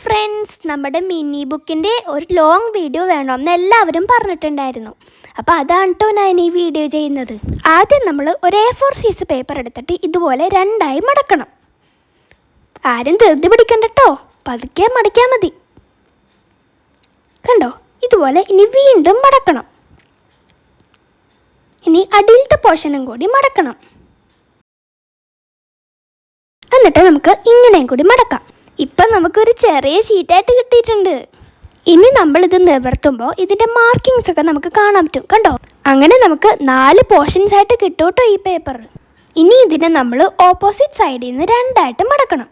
Friends, നമ്മുടെ mini ബുക്കിൻ്റെ ഒരു ലോങ് വീഡിയോ വേണമെന്ന് എല്ലാവരും പറഞ്ഞിട്ടുണ്ടായിരുന്നു. അപ്പോൾ അതാണ് കേട്ടോ ഞാൻ ഈ വീഡിയോ ചെയ്യുന്നത്. ആദ്യം നമ്മൾ ഒരു A4 സൈസ് പേപ്പർ എടുത്തിട്ട് ഇതുപോലെ രണ്ടായി മടക്കണം. ആരും ധൃതി പിടിക്കണ്ട കേട്ടോ, പതുക്കെ മടക്കിയാൽ മതി. കണ്ടോ, ഇതുപോലെ ഇനി വീണ്ടും മടക്കണം. ഇനി അടിയിലത്തെ പോർഷനും കൂടി മടക്കണം. എന്നിട്ട് നമുക്ക് ഇങ്ങനെയും കൂടി മടക്കാം. ഇപ്പം നമുക്കൊരു ചെറിയ ഷീറ്റായിട്ട് കിട്ടിയിട്ടുണ്ട്. ഇനി നമ്മളിത് നിവർത്തുമ്പോൾ ഇതിൻ്റെ മാർക്കിങ്സ് ഒക്കെ നമുക്ക് കാണാൻ പറ്റും. കണ്ടോ, അങ്ങനെ നമുക്ക് 4 പോർഷൻസ് ആയിട്ട് കിട്ടും കേട്ടോ ഈ പേപ്പർ. ഇനി ഇതിനെ നമ്മൾ ഓപ്പോസിറ്റ് സൈഡിൽ നിന്ന് രണ്ടായിട്ട് മടക്കണം.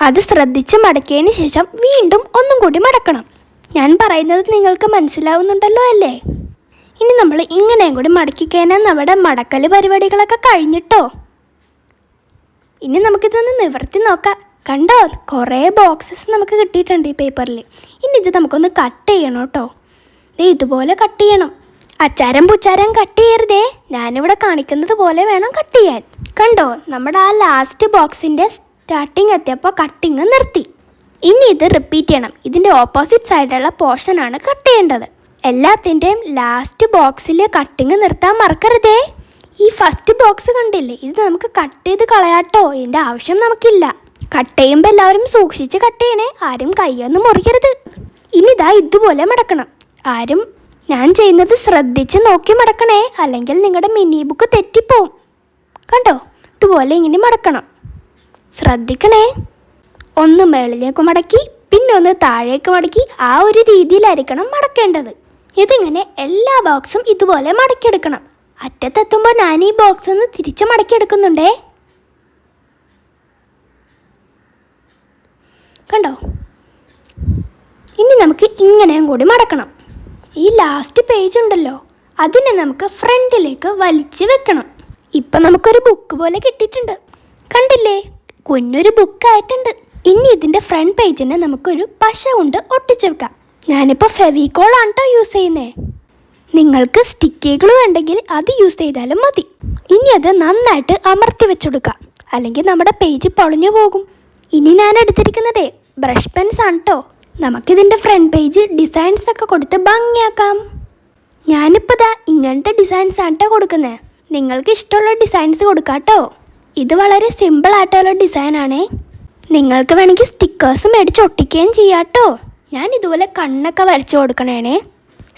അത് ശ്രദ്ധിച്ച് മടക്കിയതിന് ശേഷം വീണ്ടും ഒന്നും കൂടി മടക്കണം. ഞാൻ പറയുന്നത് നിങ്ങൾക്ക് മനസ്സിലാവുന്നുണ്ടല്ലോ അല്ലേ? ഇനി നമ്മൾ ഇങ്ങനെയും കൂടി മടക്കി കഴിഞ്ഞാൽ നമ്മുടെ മടക്കൽ പരിപാടികളൊക്കെ കഴിഞ്ഞിട്ടോ. ഇനി നമുക്കിതൊന്ന് നിവർത്തി നോക്കാം. കണ്ടോ, കുറേ ബോക്സസ് നമുക്ക് കിട്ടിയിട്ടുണ്ട് ഈ പേപ്പറിൽ. ഇനി ഇത് നമുക്കൊന്ന് കട്ട് ചെയ്യണം കേട്ടോ. ഇതുപോലെ കട്ട് ചെയ്യണം. അച്ചാരം പുച്ചാരം കട്ട് ചെയ്യരുതേ, ഞാനിവിടെ കാണിക്കുന്നത് പോലെ വേണം കട്ട് ചെയ്യാൻ. കണ്ടോ, നമ്മുടെ ആ ലാസ്റ്റ് ബോക്സിൻ്റെ സ്റ്റാർട്ടിങ് എത്തിയപ്പോൾ കട്ടിങ് നിർത്തി. ഇനി ഇത് റിപ്പീറ്റ് ചെയ്യണം. ഇതിൻ്റെ ഓപ്പോസിറ്റ് സൈഡിലുള്ള പോർഷനാണ് കട്ട് ചെയ്യേണ്ടത്. എല്ലാത്തിൻ്റെയും ലാസ്റ്റ് ബോക്സിൽ കട്ടിങ് നിർത്താൻ മറക്കരുതേ. ഈ ഫസ്റ്റ് ബോക്സ് കണ്ടില്ലേ, ഇത് നമുക്ക് കട്ട് ചെയ്ത് കളയാട്ടോ, ഇതിൻ്റെ ആവശ്യം നമുക്കില്ല. കട്ട് ചെയ്യുമ്പോൾ എല്ലാവരും സൂക്ഷിച്ച് കട്ട് ചെയ്യണേ, ആരും കൈയൊന്നും മുറിക്കരുത്. ഇനി ഇതാ ഇതുപോലെ മടക്കണം. ആരും ഞാൻ ചെയ്യുന്നത് ശ്രദ്ധിച്ച് നോക്കി മടക്കണേ, അല്ലെങ്കിൽ നിങ്ങളുടെ മിനി ബുക്ക് തെറ്റിപ്പോവും. കണ്ടോ, ഇതുപോലെ ഇങ്ങനെ മടക്കണം. ശ്രദ്ധിക്കണേ. ഒന്ന് മേളിലേക്ക് മടക്കി പിന്നെ ഒന്ന് താഴേക്ക് മടക്കി, ആ ഒരു രീതിയിലായിരിക്കണം മടക്കേണ്ടത്. ഇതിങ്ങനെ എല്ലാ ബോക്സും ഇതുപോലെ മടക്കിയെടുക്കണം. അറ്റത്തെത്തുമ്പോൾ ഞാൻ ഈ ബോക്സ് ഒന്ന് തിരിച്ച് മടക്കിയെടുക്കുന്നുണ്ടേ. കണ്ടോ, ഇനി നമുക്ക് ഇങ്ങനെയും കൂടി മടക്കണം. ഈ ലാസ്റ്റ് പേജ് ഉണ്ടല്ലോ, അതിനെ നമുക്ക് ഫ്രണ്ടിലേക്ക് വലിച്ച് വെക്കണം. ഇപ്പം നമുക്കൊരു ബുക്ക് പോലെ കിട്ടിയിട്ടുണ്ട്. കണ്ടില്ലേ, കുഞ്ഞൊരു ബുക്കായിട്ടുണ്ട്. ഇനി ഇതിൻ്റെ ഫ്രണ്ട് പേജിനെ നമുക്കൊരു പശ കൊണ്ട് ഒട്ടിച്ച് വെക്കാം. ഞാനിപ്പോൾ ഫെവിക്കോളാണ് കേട്ടോ യൂസ് ചെയ്യുന്നത്. നിങ്ങൾക്ക് സ്റ്റിക്കികൾ വേണ്ടെങ്കിൽ അത് യൂസ് ചെയ്താലും മതി. ഇനി അത് നന്നായിട്ട് അമർത്തി വെച്ചെടുക്കാം, അല്ലെങ്കിൽ നമ്മുടെ പേജ് പൊളിഞ്ഞു പോകും. ഇനി ഞാൻ എടുത്തിരിക്കുന്നതേ ബ്രഷ് പെൻസ് ആണ് കേട്ടോ. നമുക്കിതിൻ്റെ ഫ്രണ്ട് പേജ് ഡിസൈൻസ് ഒക്കെ കൊടുത്ത് ഭംഗിയാക്കാം. ഞാനിപ്പോൾ ദാ ഇങ്ങനത്തെ ഡിസൈൻസ് ആണ് കേട്ടോ കൊടുക്കുന്നത്. നിങ്ങൾക്ക് ഇഷ്ടമുള്ള ഡിസൈൻസ് കൊടുക്കാം കേട്ടോ. ഇത് വളരെ സിമ്പിളായിട്ടുള്ള ഡിസൈനാണേ. നിങ്ങൾക്ക് വേണമെങ്കിൽ സ്റ്റിക്കേഴ്സ് മേടിച്ച് ഒട്ടിക്കുകയും ചെയ്യാം കേട്ടോ. ഞാൻ ഇതുപോലെ കണ്ണൊക്കെ വരച്ച് കൊടുക്കണേണേ.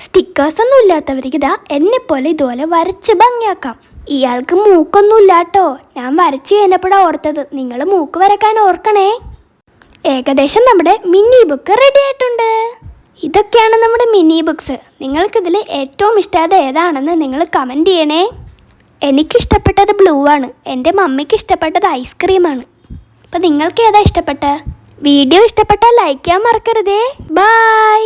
സ്റ്റിക്കേഴ്സ് ഒന്നും ഇല്ലാത്തവർക്ക് ഇതാ എന്നെപ്പോലെ ഇതുപോലെ വരച്ച് ഭംഗിയാക്കാം. ഇയാൾക്ക് മൂക്കൊന്നും ഇല്ല കേട്ടോ. ഞാൻ വരച്ച് കഴിഞ്ഞപ്പോഴാണ് ഓർത്തത്, നിങ്ങൾ മൂക്ക് വരക്കാൻ ഓർക്കണേ. ഏകദേശം നമ്മുടെ മിനി ബുക്ക് റെഡി ആയിട്ടുണ്ട്. ഇതൊക്കെയാണ് നമ്മുടെ മിനി ബുക്സ്. നിങ്ങൾക്കിതിൽ ഏറ്റവും ഇഷ്ടമായത് ഏതാണെന്ന് നിങ്ങൾ കമൻറ്റ് ചെയ്യണേ. എനിക്കിഷ്ടപ്പെട്ടത് ബ്ലൂ ആണ്. എൻ്റെ മമ്മിക്ക് ഇഷ്ടപ്പെട്ടത് ഐസ്ക്രീമാണ്. അപ്പോൾ നിങ്ങൾക്ക് ഏതാ ഇഷ്ടപ്പെട്ടത്? വീഡിയോ ഇഷ്ടപ്പെട്ടാൽ ലൈക്ക് ചെയ്യാൻ മറക്കരുതേ. ബൈ.